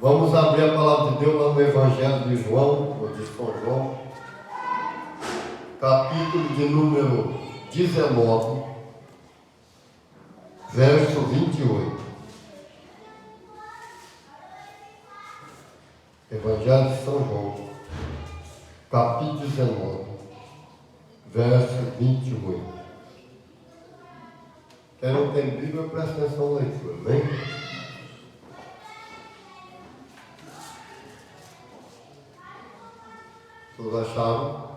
Vamos abrir a palavra de Deus lá no Evangelho de João, ou de São João, capítulo de número 19, verso 28. Evangelho de São João, capítulo 19, verso 28. Quem não tem Bíblia, presta atenção na leitura, vem? Todos acharam?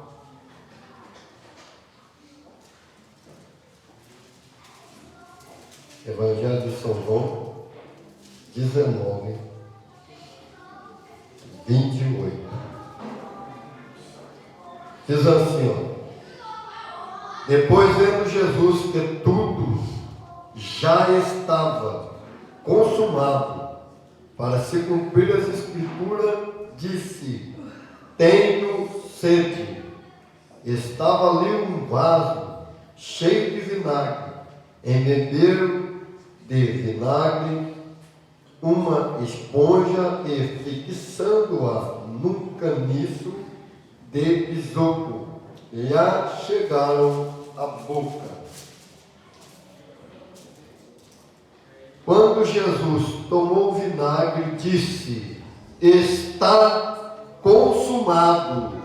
Evangelho de São João, 19, 28. Diz assim, ó. Depois vendo Jesus que tudo já estava consumado, para se cumprir as Escrituras, disse: tenho sede. Estava ali um vaso cheio de vinagre. Embeberam de vinagre uma esponja e, fixando-a num caniço de isopo, lhe chegaram à boca. Quando Jesus tomou o vinagre, disse: está consumado,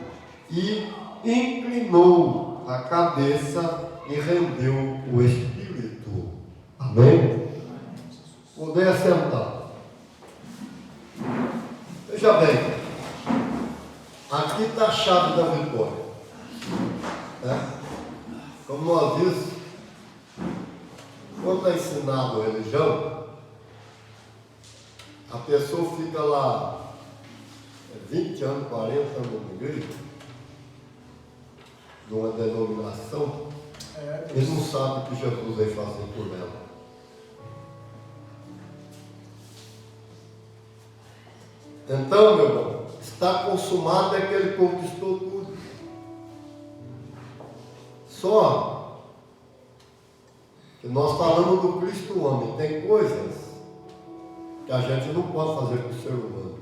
e inclinou a cabeça e rendeu o espírito. Amém? Poder sentar. Veja bem, aqui está a chave da vitória. Como nós dizemos, quando é ensinado a religião, a pessoa fica lá 20 anos, 40 anos na igreja, de uma denominação, ele não sabe o que Jesus vai fazer por ela. Então, meu irmão, está consumado é que ele conquistou tudo. Só que nós falamos do Cristo homem. Tem coisas que a gente não pode fazer com o ser humano.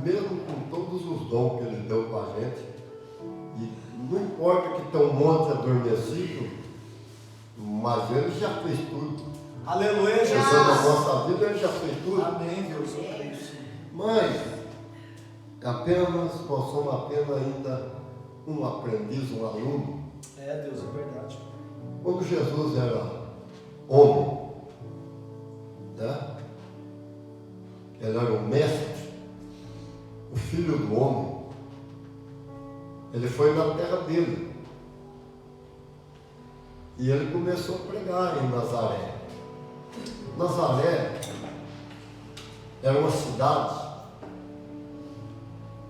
Mesmo com todos os dons que ele deu para a gente. E não importa que tem um monte adormecido, mas ele já fez tudo. Aleluia, Jesus. Na nossa vida ele já fez tudo. Amém, Deus. Mas nós somos apenas ainda um aprendiz, um aluno. Deus, é verdade. Quando Jesus era homem, ele era o mestre, o filho do homem, ele foi na terra dele. E ele começou a pregar em Nazaré. Nazaré era uma cidade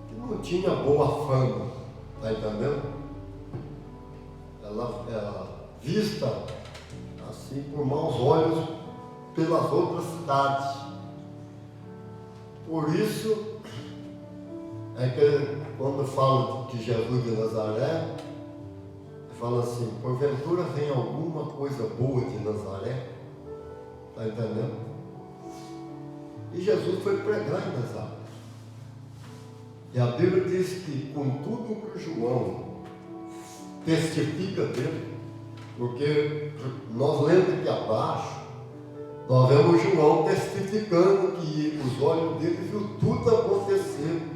que não tinha boa fama, está entendendo? Ela era vista assim por maus olhos pelas outras cidades. Por isso é que quando fala de Jesus de Nazaré, fala assim: porventura vem alguma coisa boa de Nazaré? Está entendendo? E Jesus foi pregar em Nazaré. E a Bíblia diz que com tudo que João testifica dele, porque nós lemos aqui abaixo, nós vemos João testificando que os olhos dele viu tudo acontecer.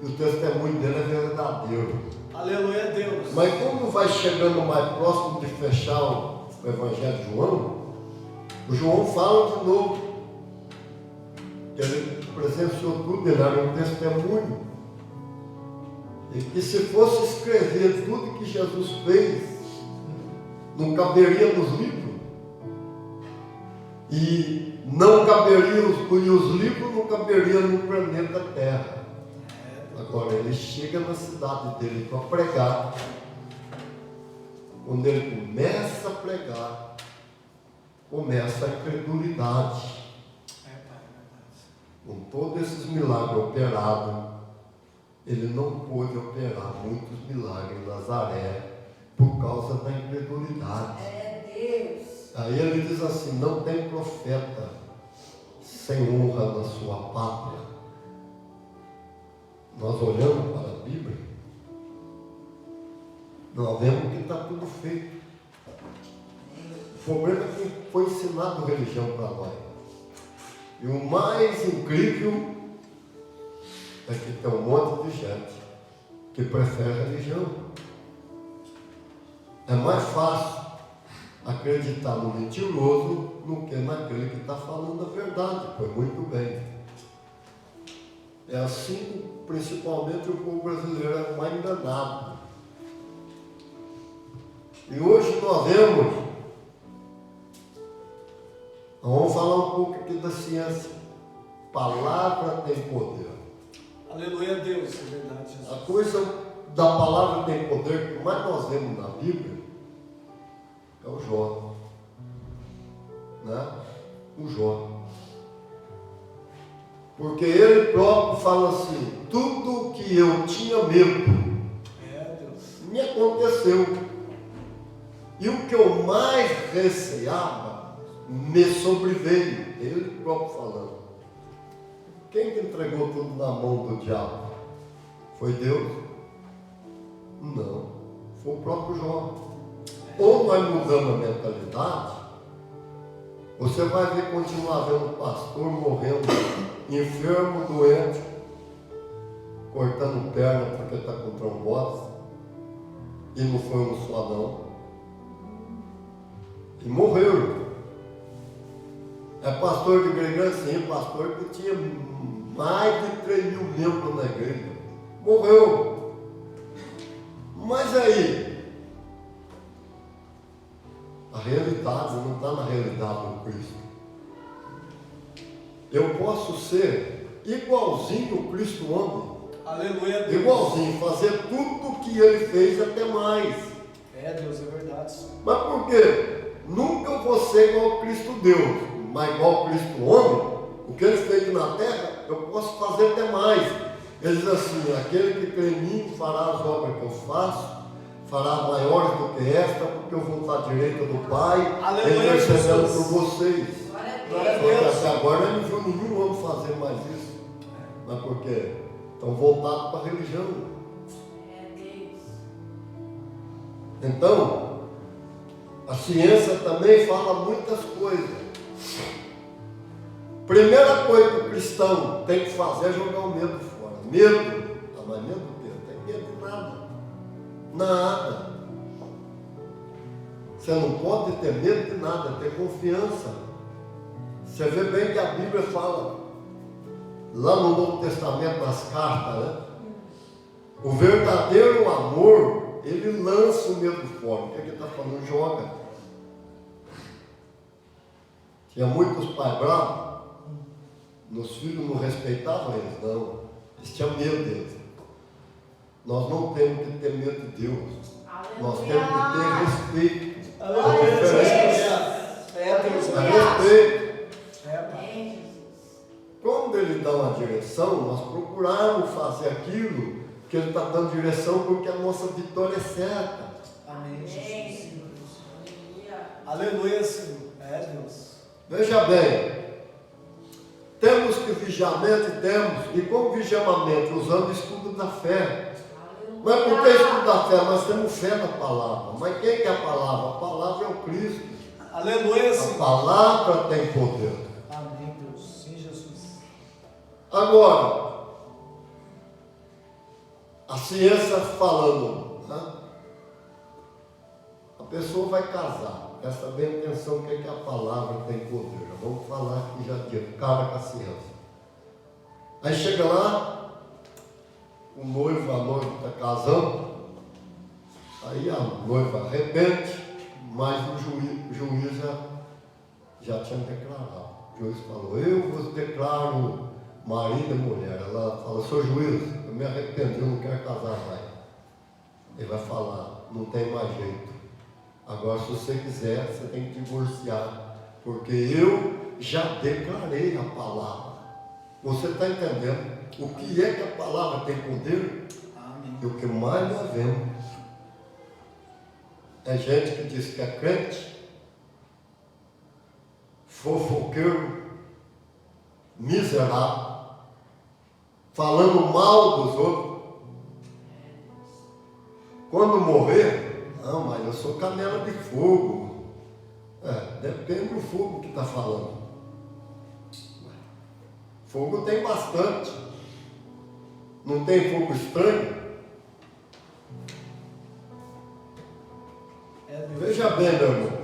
E o testemunho dele é verdadeiro. Aleluia, Deus. Mas como vai chegando mais próximo de fechar o Evangelho de João, o João fala de novo que ele presenciou tudo, ele era um testemunho. E que se fosse escrever tudo que Jesus fez, não caberia nos livros. E não caberia, e os livros não caberiam no planeta Terra. Agora ele chega na cidade dele para pregar. Quando ele começa a pregar, começa a incredulidade. Com todos esses milagres operados, ele não pôde operar muitos milagres em Nazaré por causa da incredulidade. Deus. Aí ele diz assim: não tem profeta sem honra na sua pátria. Nós olhamos para a Bíblia, nós vemos que está tudo feito. O problema é que foi ensinado religião para nós. E o mais incrível é que tem um monte de gente que prefere a religião. É mais fácil acreditar no mentiroso do que naquele que está falando a verdade. Foi muito bem. É assim, principalmente, o povo brasileiro é mais enganado. E hoje nós vamos falar um pouco aqui da ciência. Palavra tem poder. Aleluia a Deus, é verdade, Jesus. A coisa da palavra tem poder que mais nós vemos na Bíblia é o Jó. Né? O Jó. Porque ele próprio fala assim: tudo que eu tinha medo me aconteceu. E o que eu mais receava me sobreveio. Ele próprio falando. Quem que entregou tudo na mão do diabo? Foi Deus? Não. Foi o próprio Jó. Ou nós mudamos a mentalidade, você vai ver continuar vendo pastor morrendo, enfermo, doente, cortando perna porque está com trombose, e não foi um só não. E morreram. É pastor de igreja assim, pastor que tinha mais de 3 mil membros na igreja. Morreu. Mas aí, a realidade não está na realidade do Cristo. Eu posso ser igualzinho o Cristo homem. Aleluia a Deus. Igualzinho, fazer tudo o que ele fez até mais. É, Deus, é verdade. Mas por quê? Nunca eu vou ser igual ao Cristo Deus, mas igual ao Cristo homem. O que ele fez na terra, eu posso fazer até mais. Ele diz assim: aquele que crê em mim fará as obras que eu faço, fará maiores do que esta, porque eu vou estar à direita do Pai, Aleluia, intercedendo Jesus. por vocês. Glória a Deus. Até agora eu não viu nenhum homem fazer mais isso. Mas por quê? Estão voltados para a religião. Então, a ciência também fala muitas coisas. Primeira coisa que o cristão tem que fazer é jogar o medo fora. Medo. Ah, mas medo do quê? Não tem medo de nada. Nada. Você não pode ter medo de nada, ter confiança. Você vê bem que a Bíblia fala, lá no Novo Testamento, nas cartas, né? O verdadeiro amor, ele lança o medo fora. O que é que ele está falando? Joga. Tinha muitos pais bravos. Nos filhos não respeitavam eles, não. Eles tinham medo deles. Nós não temos que ter medo de Deus. Nós temos que ter respeito. Aleluia, Respeito. é, Deus. É, quando ele dá uma direção, nós procuramos fazer aquilo que ele está dando direção, porque a nossa vitória é certa. Amém, Jesus. Aleluia, Senhor. É, Deus. Veja bem, temos que vigiar mente, temos, e como vigiamos a mente? Usando o escudo da fé. Mas por que escudo da fé? Nós temos fé na palavra. Mas quem que é a palavra? A palavra é o Cristo. Aleluia, A Senhor. palavra tem poder. Amém, Deus. Sim, Jesus. Agora, a ciência falando, né? A pessoa vai casar. Presta bem atenção o que é que a palavra tem poder. Vamos falar aqui já de cara com a ciência. Aí chega lá, o noivo, a noiva está casando, aí a noiva arrepende, mas o juiz já tinha declarado. O juiz falou: eu vos declaro marido e mulher. Ela fala: seu juiz, eu me arrependi, eu não quero casar mais. Ele vai falar: não tem mais jeito. Agora, se você quiser, você tem que divorciar, porque eu já declarei a palavra. Você está entendendo o que é que a palavra tem poder? Amém. E o que mais nós vemos é gente que diz que é crente, fofoqueiro, miserável, falando mal dos outros. Quando morrer, não, mas eu sou canela de fogo. Depende do fogo que está falando. Fogo tem bastante. Não tem fogo estranho? Veja bem, meu irmão.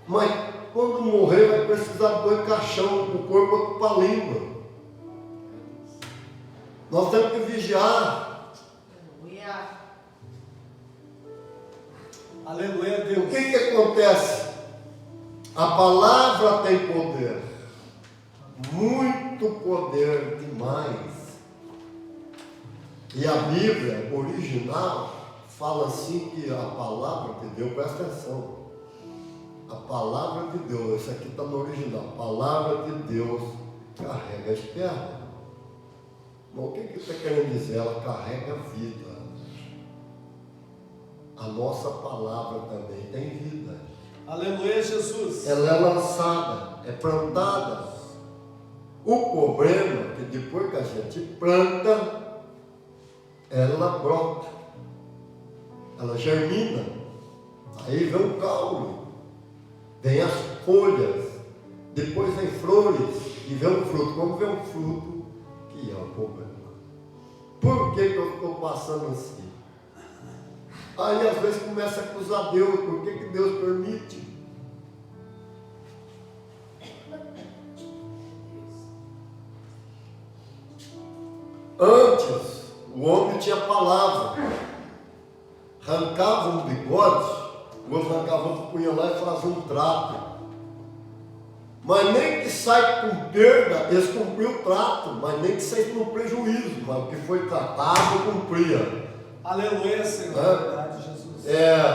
Mas quando morrer vai precisar de 2 caixão, o corpo ocupa a língua. Nós temos que vigiar. Aleluia, Deus. O que acontece? A palavra tem poder. Muito poder demais. E a Bíblia original fala assim que a palavra de Deus, presta atenção. A palavra de Deus, isso aqui está no original. A palavra de Deus carrega esperma. Mas o que está querendo dizer? Ela carrega vida. A nossa palavra também tem vida. Aleluia, Jesus. Ela é lançada, é plantada. O problema é que depois que a gente planta, ela brota, ela germina. Aí vem o caule, vem as folhas, depois vem flores e vem um fruto. Como vem um fruto, que é o problema. Por que eu estou passando assim? Aí às vezes começa a acusar Deus. Por que Deus permite? Antes, o homem tinha palavra. Arrancava um bigode, o outro arrancava outro, punha lá e fazia um trato. Mas nem que sai com perda, eles cumpriam o trato, mas nem que saia no prejuízo, mas o que foi tratado, cumpria. Aleluia, Senhor. Verdade, Jesus.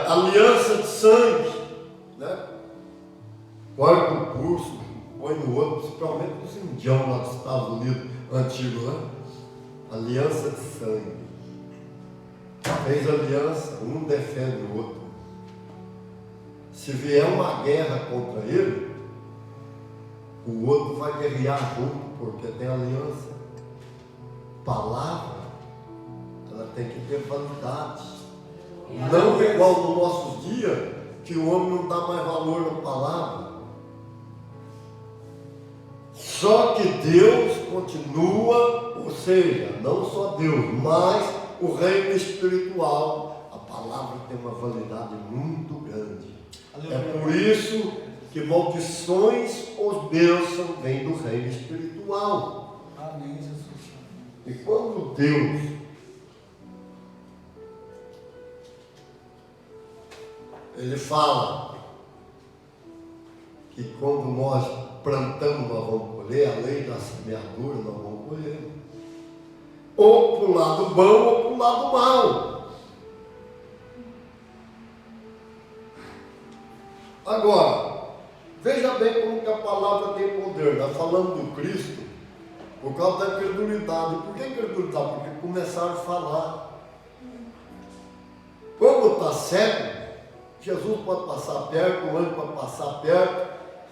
Aliança de sangue, né? Corta um pulso, põe no outro, principalmente os indianos lá dos Estados Unidos, antigos, né? Aliança de sangue. Fez aliança, um defende o outro. Se vier uma guerra contra ele, o outro vai guerrear junto, porque tem aliança. Palavra, ela tem que ter validade. Não igual nos nossos dias, que o homem não dá mais valor na palavra. Só que Deus continua, ou seja, não só Deus, mas o reino espiritual. A palavra tem uma validade muito grande. Aleluia. É por isso que maldições ou bênçãos vêm do reino espiritual. Amém, Jesus. E quando Deus Ele fala que quando nós plantamos, nós vamos colher, a lei da semeadura, nós vamos colher. Ou para o lado bom ou para o lado mal. Agora, veja bem como que a palavra tem poder. Nós falamos do Cristo por causa da incredulidade. Por que incredulidade? Porque começaram a falar. Quando está cego, Jesus pode passar perto, o anjo pode passar perto,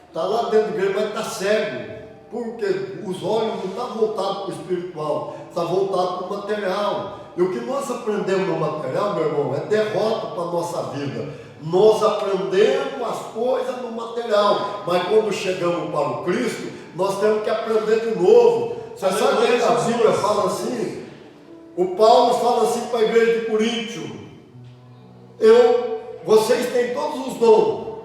está lá dentro da igreja, mas está cego. Porque os olhos não estão voltados para o espiritual, está voltado para o material. E o que nós aprendemos no material, meu irmão, é derrota para a nossa vida. Nós aprendemos as coisas no material, mas quando chegamos para o Cristo, nós temos que aprender de novo. Você sabe que a Bíblia fala assim? O Paulo fala assim para a igreja de Coríntio: vocês têm todos os dons,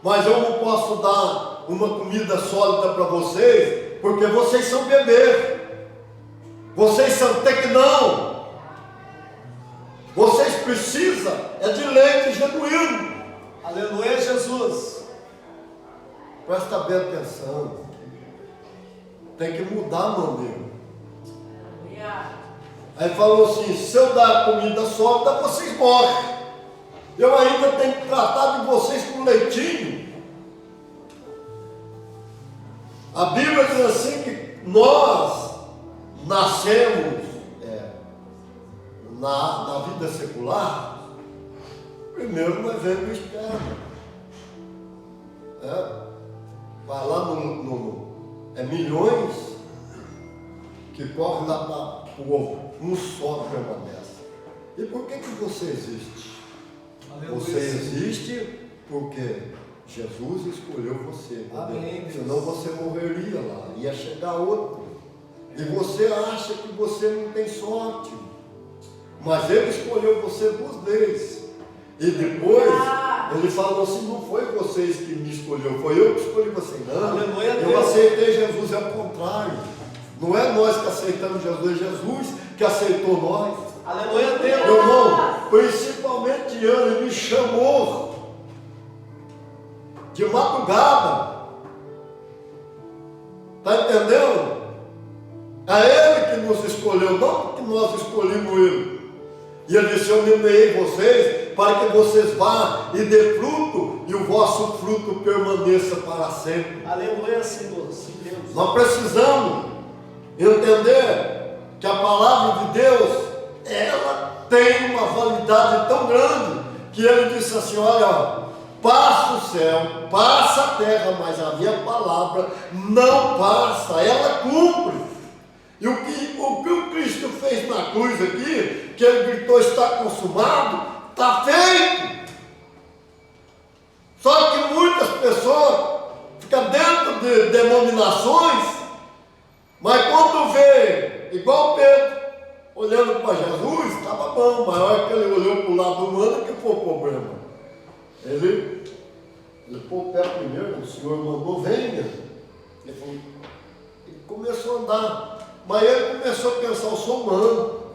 mas eu não posso dar uma comida sólida para vocês, porque vocês são bebês, vocês são tecnão, vocês precisam de leite genuíno. Aleluia, Jesus. Presta bem atenção, tem que mudar, meu amigo. Aí falou assim: se eu dar comida sólida, vocês morrem. Eu ainda tenho que tratar de vocês com leitinho. A Bíblia diz assim que nós nascemos na vida secular. Primeiro nós vemos o esperma. vai lá milhões que correm lá para o ovo, um só permanece. E por que você existe? Aleluia, Você existe porque Jesus escolheu você. Amém, senão você morreria lá, ia chegar outro. E você acha que você não tem sorte. Mas Ele escolheu você duas vezes. E depois Ele falou assim, não foi vocês que me escolheu, foi eu que escolhi você. Não, Aleluia, eu Deus. aceitei Jesus, é o contrário. Não é nós que aceitamos Jesus, é Jesus que aceitou nós. Aleluia, Deus. Meu irmão, principalmente Ele me chamou de madrugada. Está entendendo? É Ele que nos escolheu, não que nós escolhemos Ele. E Ele disse, eu me enviei vocês para que vocês vá e dê fruto e o vosso fruto permaneça para sempre. Aleluia, Senhor. Sim, Deus. Nós precisamos entender que a palavra de Deus, ela tem uma validade tão grande, que Ele disse assim, olha, passa o céu, passa a terra, mas a minha palavra não passa, ela cumpre. E o que o Cristo fez na cruz aqui, que Ele gritou, está consumado, está feito. Só que muitas pessoas ficam dentro de denominações, mas quando vê, igual Pedro, olhando para Jesus, estava bom, mas a hora que ele olhou para o lado humano, que foi o problema? Ele pôs o pé primeiro, o Senhor mandou, venha. Ele começou a andar. Mas ele começou a pensar, eu sou humano.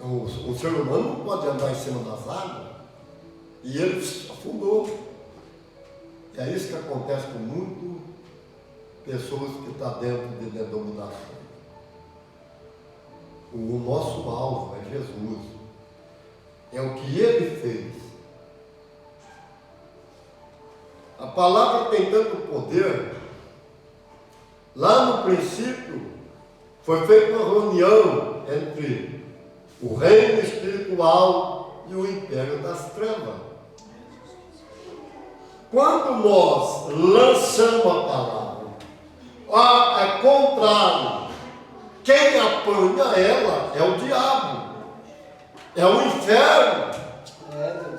O ser humano não pode andar em cima das águas. E ele afundou. E é isso que acontece com muitas pessoas que estão dentro de denominações. O nosso alvo é Jesus. É o que Ele fez. A palavra tem tanto poder. Lá no princípio, foi feita uma reunião entre o reino espiritual e o império das trevas. Quando nós lançamos a palavra, é contrário, quem apanha ela é o diabo, é o inferno.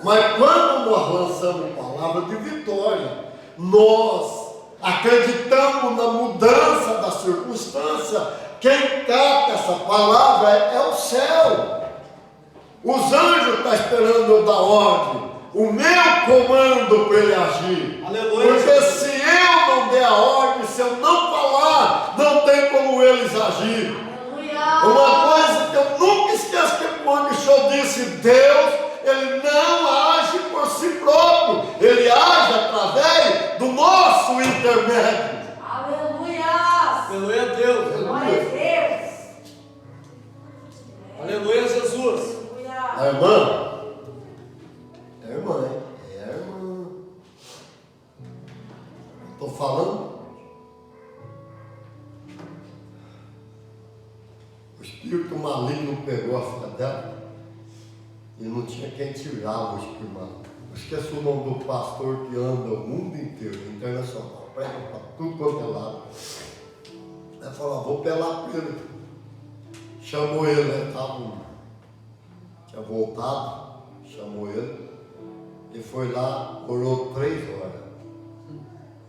Mas quando nós lançamos a palavra de vitória, nós acreditamos na mudança da circunstância. Quem cata essa palavra é o céu. Os anjos estão esperando eu dar ordem, o meu comando para ele agir. Aleluia. Porque se eu não der a ordem, se eu não falar, não tem como eles agir. Aleluia. Uma coisa que eu nunca esqueço, que quando o Senhor disse, Deus, Ele não age por si próprio, Ele age através do nosso intermédio. Aleluia. Aleluia, Deus. Glória a Deus. Aleluia, Jesus. Aleluia. A irmã, é irmã, hein? É irmã. Estou falando. O espírito maligno pegou a filha dela e não tinha quem tirava o espírito maligno. Esqueci o nome do pastor que anda o mundo inteiro, internacional, prega para tudo quanto é lado. Ela falou, vou pelar para ele. Chamou ele, né? Tinha voltado, chamou ele e foi lá, orou 3 horas.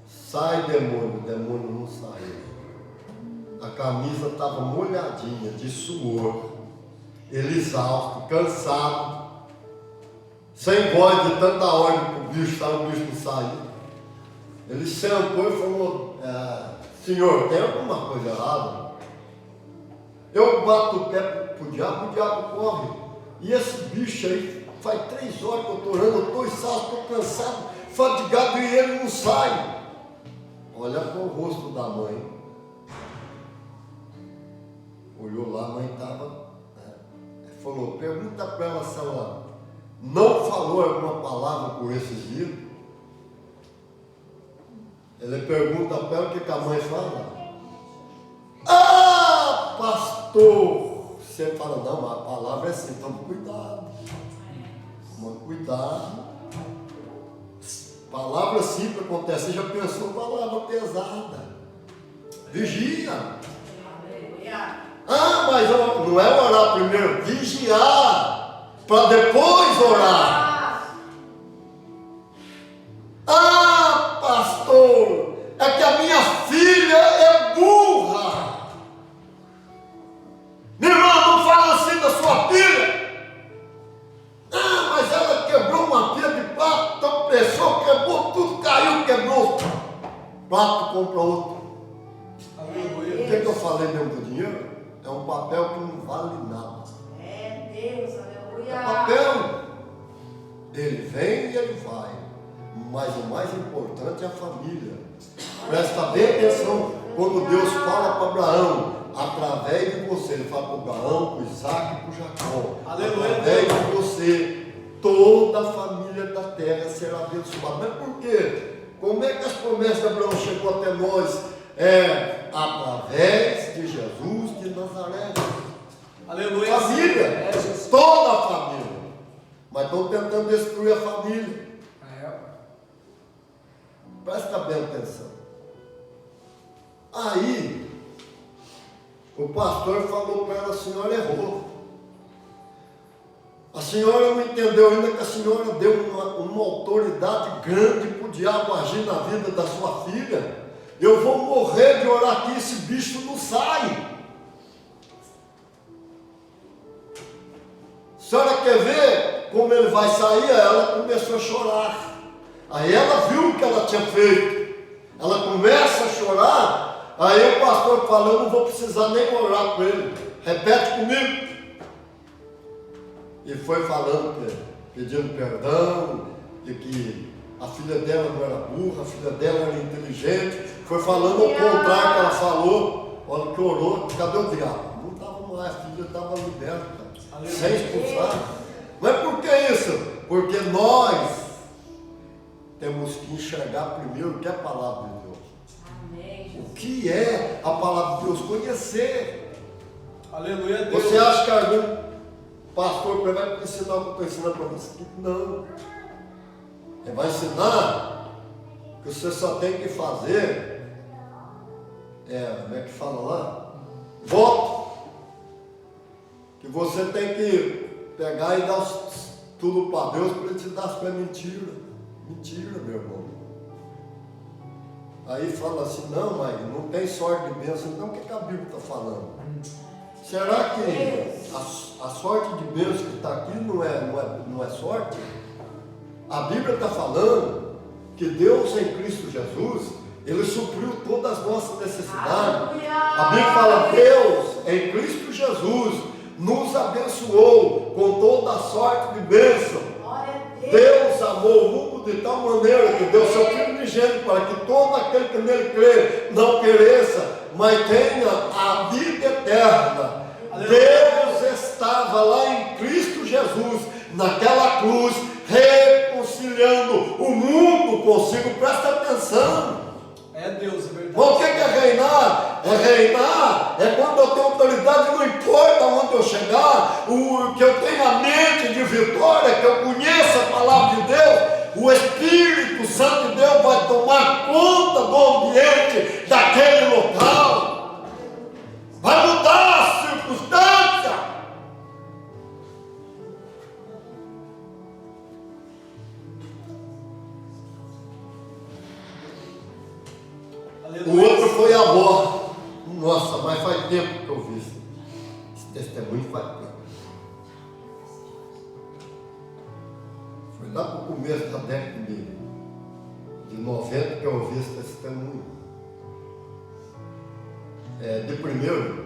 Sai, demônio, o demônio não saiu. A camisa estava molhadinha de suor, ele exausto, cansado, sem voz de tanta ordem para o bicho não saiu. Ele sentou e falou, senhor, tem alguma coisa errada? Eu bato o pé para o diabo corre. E esse bicho aí, faz 3 horas que eu estou orando, eu estou exausto, estou cansado, fatigado e ele não sai. Olha para o rosto da mãe. Olhou lá, a mãe estava. Falou, pergunta para ela se ela não falou alguma palavra por esses dias. Ele pergunta para ela o que a mãe fala. Ah, pastor! Você fala, não, mas a palavra é assim, toma cuidado. Toma cuidado. Palavra simples acontece. Você já pensou palavra pesada? Vigia. Aleluia. Ah, mas não é orar primeiro, vigiar, para depois orar. Ah, pastor, é que a minha filha é burra. Meu irmão, não fala assim da sua filha. Ah, mas ela quebrou uma pia de prato, tropeçou, quebrou tudo, caiu, quebrou. Prato, compra outro. Aleluia. O que eu falei mesmo do dinheiro? É um papel que não vale nada. É Deus, aleluia. É papel. Ele vem e ele vai. Mas o mais importante é a família. Presta bem atenção quando Deus fala para Abraão, através de você. Ele fala para Abraão, para Isaac e para Jacó. Aleluia. Através de você, toda a família da terra será abençoada. Mas por quê? Como é que as promessas de Abraão chegou até nós? Através de Jesus de Nazaré. Aleluia. Família, É, Jesus. toda a família. Mas estão tentando destruir a família. Presta bem atenção. Aí, o pastor falou para ela: a senhora errou. A senhora não entendeu ainda que a senhora deu uma autoridade grande para o diabo agir na vida da sua filha. Eu vou morrer de orar aqui, esse bicho não sai. A senhora quer ver como ele vai sair? Ela começou a chorar. Aí ela viu o que ela tinha feito. Ela começa a chorar. Aí o pastor falou: eu não vou precisar nem orar com ele. Repete comigo. E foi falando, pedindo perdão, de que a filha dela não era burra, a filha dela era inteligente. Foi falando ao contrário que ela falou. Olha que orou. Cadê o diabo? Não estava mais, a filha estava liberta, sem expulsar. Mas por que isso? Porque nós temos que enxergar primeiro o que é a palavra de Deus. Amém. O que é a palavra de Deus? Conhecer. Aleluia, Deus. Você acha que algum pastor vai ensinar o que eu estou ensinando para você? Não. Ele vai ensinar que você só tem que fazer, como é que fala lá? Voto. Que você tem que pegar e dar tudo para Deus para Ele te dar as coisas. Mentira. Mentira, meu irmão. Aí fala assim: não, mas não tem sorte de bênção. Então o que a Bíblia está falando? Será que a sorte de bênção que está aqui não é sorte? A Bíblia está falando que Deus em Cristo Jesus, Ele supriu todas as nossas necessidades. A Bíblia fala: Deus em Cristo Jesus nos abençoou com toda a sorte de bênção. Deus amou o mundo de tal maneira que deu seu Filho unigênito para que todo aquele que nele crê não pereça, mas tenha a vida eterna. Deus estava lá em Cristo Jesus, naquela cruz, reconciliando o mundo consigo. Presta atenção. É Deus, é verdade. Mas o que é reinar? Reinar é quando eu tenho autoridade, não importa onde eu chegar, que eu tenha a mente de vitória, que eu conheça a palavra de Deus, o Espírito Santo de Deus vai tomar conta do ambiente daquele local. Vai mudar a circunstância. O outro foi a avó. Nossa, mas faz tempo que eu vi isso. Esse testemunho faz tempo. Foi lá para o começo da década de 90 que eu ouvi esse testemunho. De primeiro,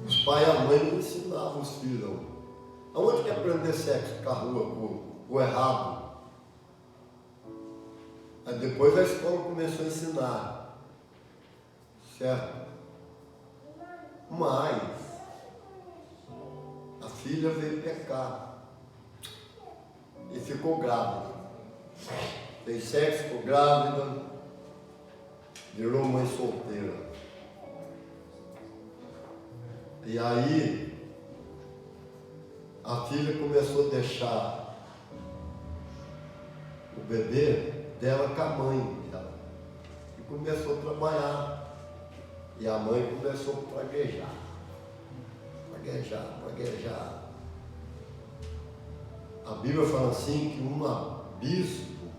os pais e a mãe não ensinavam os filhos. Aonde que aprender sexo com a rua, com o errado? Aí depois a escola começou a ensinar, certo? Mas a filha veio pecar e ficou grávida. Fez sexo, ficou grávida, virou mãe solteira. E aí a filha começou a deixar bebê dela com a mãe dela. E começou a trabalhar. E a mãe começou a praguejar. Praguejar. A Bíblia fala assim que um abismo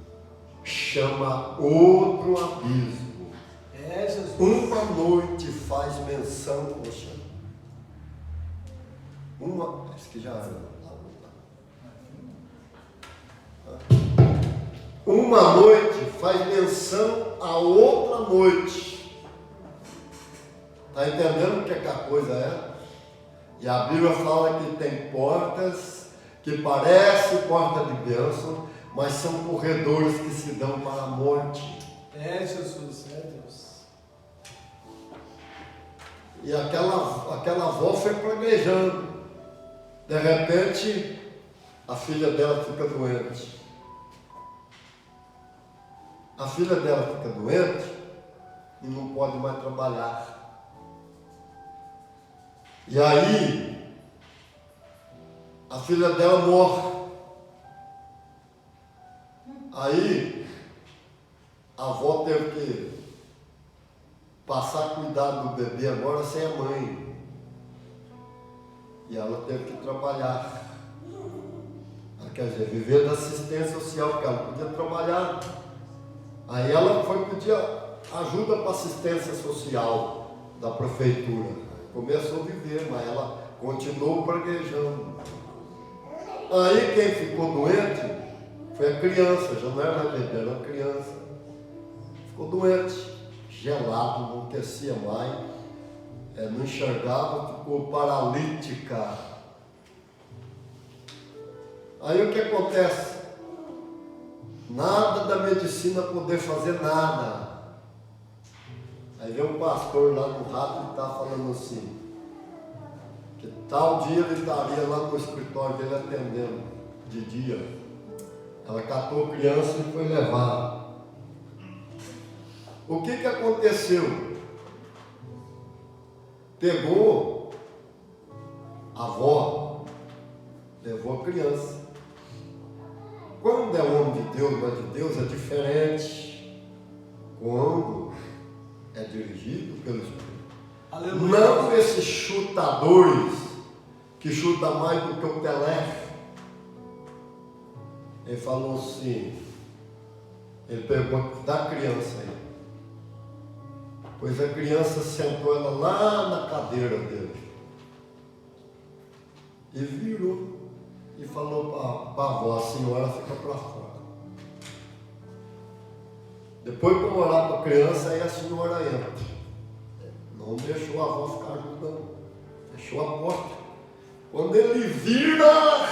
chama outro abismo. Jesus. Uma noite faz menção, poxa. Acho que já era. Uma noite faz menção a outra noite. Está entendendo o que a coisa é? E a Bíblia fala que tem portas que parecem porta de bênção, mas são corredores que se dão para a morte. Jesus, Deus. E aquela avó foi praguejando. De repente, a filha dela fica doente. A filha dela fica doente e não pode mais trabalhar. E aí, a filha dela morre. Aí, a avó teve que passar a cuidar do bebê agora sem a mãe. E ela teve que trabalhar. Quer dizer, viver da assistência social, porque ela podia trabalhar. Aí ela foi pedir ajuda para assistência social da prefeitura. Começou a viver, mas ela continuou praguejando. Aí quem ficou doente foi a criança, já não era mais bebê, era uma criança. Ficou doente, gelado, não aquecia mais, não enxergava, ficou paralítica. Aí o que acontece? Nada da medicina poder fazer nada. Aí vem um pastor lá no rádio e está falando assim, que tal dia ele estaria lá no escritório dele atendendo, de dia. Ela catou a criança e foi levar. O que aconteceu? Pegou a avó, levou a criança. Quando é homem de Deus, mas de Deus é diferente. Quando é dirigido pelo Espírito. Aleluia. Não esses chutadores que chutam mais do que o Pelé. Ele falou assim, ele perguntou da criança aí. Pois a criança sentou ela lá na cadeira dele. E virou. E falou para a avó, a senhora fica para fora. Depois para orar para a criança, aí a senhora entra. Não deixou a avó ficar ajudando. Fechou a porta. Quando ele vira,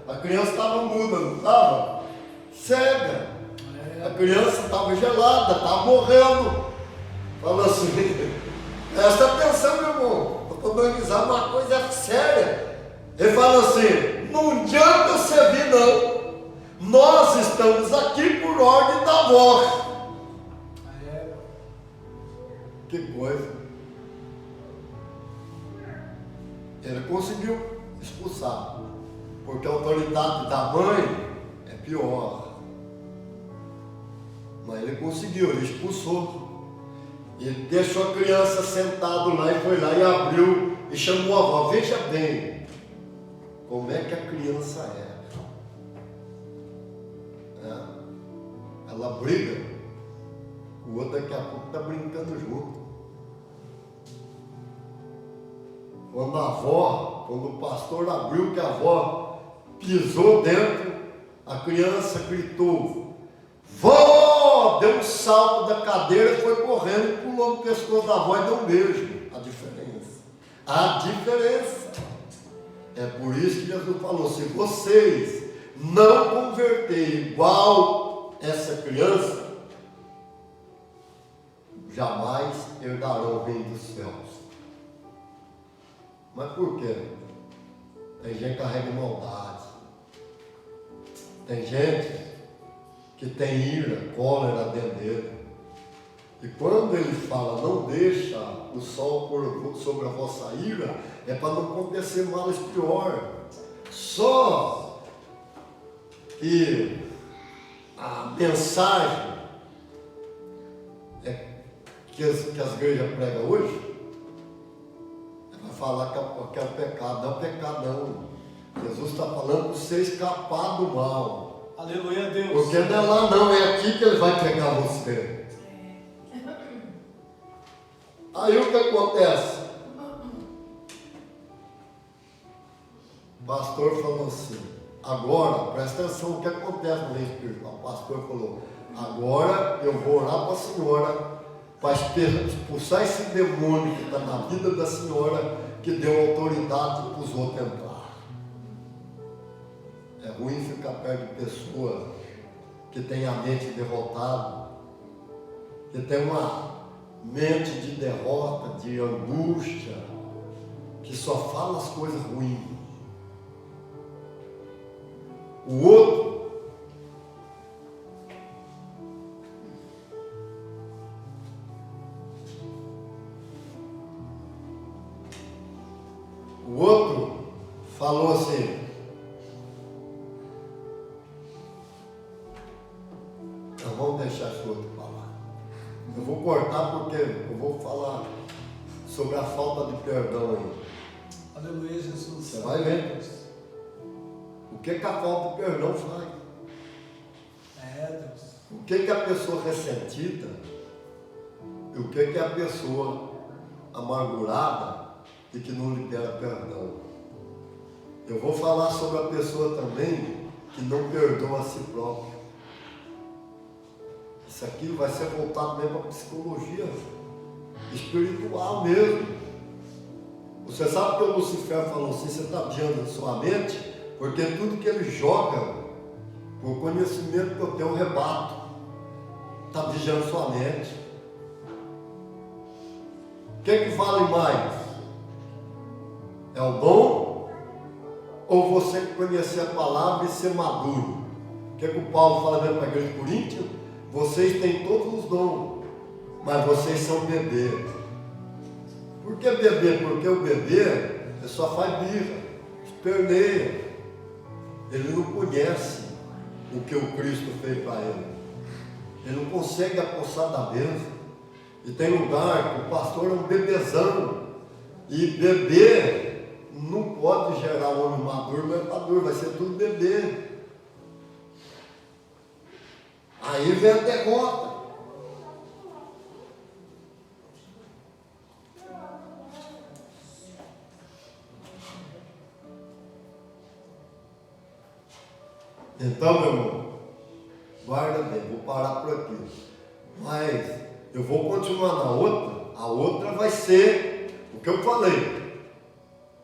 a criança estava muda, não estava? Cega. A criança estava gelada, estava morrendo. Falou assim, presta atenção, meu irmão. Eu estou dando risada, uma coisa séria. Ele fala assim, não adianta você vir não, nós estamos aqui por ordem da avó. Que coisa. Ele conseguiu expulsar, porque a autoridade da mãe é pior. Mas ele conseguiu, ele expulsou. Ele deixou a criança sentada lá e foi lá e abriu e chamou a avó. Veja bem. Como é que a criança é? Ela briga, o outro daqui a pouco está brincando junto. Quando o pastor abriu que a avó pisou dentro, a criança gritou, vó! Deu um salto da cadeira, foi correndo, pulou no pescoço da avó e deu um beijo. A diferença. É por isso que Jesus falou, se vocês não converterem igual essa criança, jamais herdarão o reino dos céus. Mas por quê? Tem gente que carrega maldade. Tem gente que tem ira, cólera dentro dele. E quando ele fala, não deixa o sol pôr sobre a vossa ira, é para não acontecer males pior. Só que a mensagem que as igrejas pregam hoje, vai falar que é o pecado. Não é o pecado, não. Jesus está falando para você escapar do mal. Aleluia a Deus. Porque não é lá não, é aqui que ele vai pegar você. Aí o que acontece? O pastor falou assim, agora, presta atenção o que acontece no reino espiritual. O pastor falou, agora eu vou orar para a senhora para expulsar esse demônio que está na vida da senhora, que deu autoridade para os outros entrar. É ruim ficar perto de pessoas que têm a mente derrotada, que tem uma mente de derrota, de angústia, que só fala as coisas ruins. O outro falou assim, então vamos deixar esse outro falar. Eu vou cortar porque eu vou falar sobre a falta de perdão aí. Aleluia, Jesus. Você vai ver. O que a falta de perdão faz? Deus. O que a pessoa ressentida e o que a pessoa amargurada e que não libera perdão. Eu vou falar sobre a pessoa também que não perdoa a si própria. Isso aqui vai ser voltado mesmo para a psicologia espiritual mesmo. Você sabe que o Lucifer falou assim, você está vigiando a sua mente, porque tudo que ele joga, por conhecimento que eu tenho, eu rebato. Está vigiando sua mente. O que vale mais? É o dom? Ou você conhecer a palavra e ser maduro? O que o Paulo fala mesmo para a igreja de Coríntios? Vocês têm todos os dons, mas vocês são bebê. Por que bebê? Porque o bebê só faz birra, esperneia. Ele não conhece o que o Cristo fez para ele. Ele não consegue apossar da bênção. E tem lugar que o pastor é um bebezão. E bebê não pode gerar um homem maduro, mas maduro, vai ser tudo bebê. Aí vem a derrota. Então, meu irmão, guarda bem, vou parar por aqui. Mas eu vou continuar na outra. A outra vai ser o que eu falei.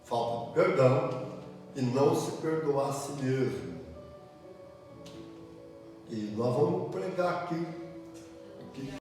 Falta de perdão e não se perdoar a si mesmo. E nós vamos pregar aqui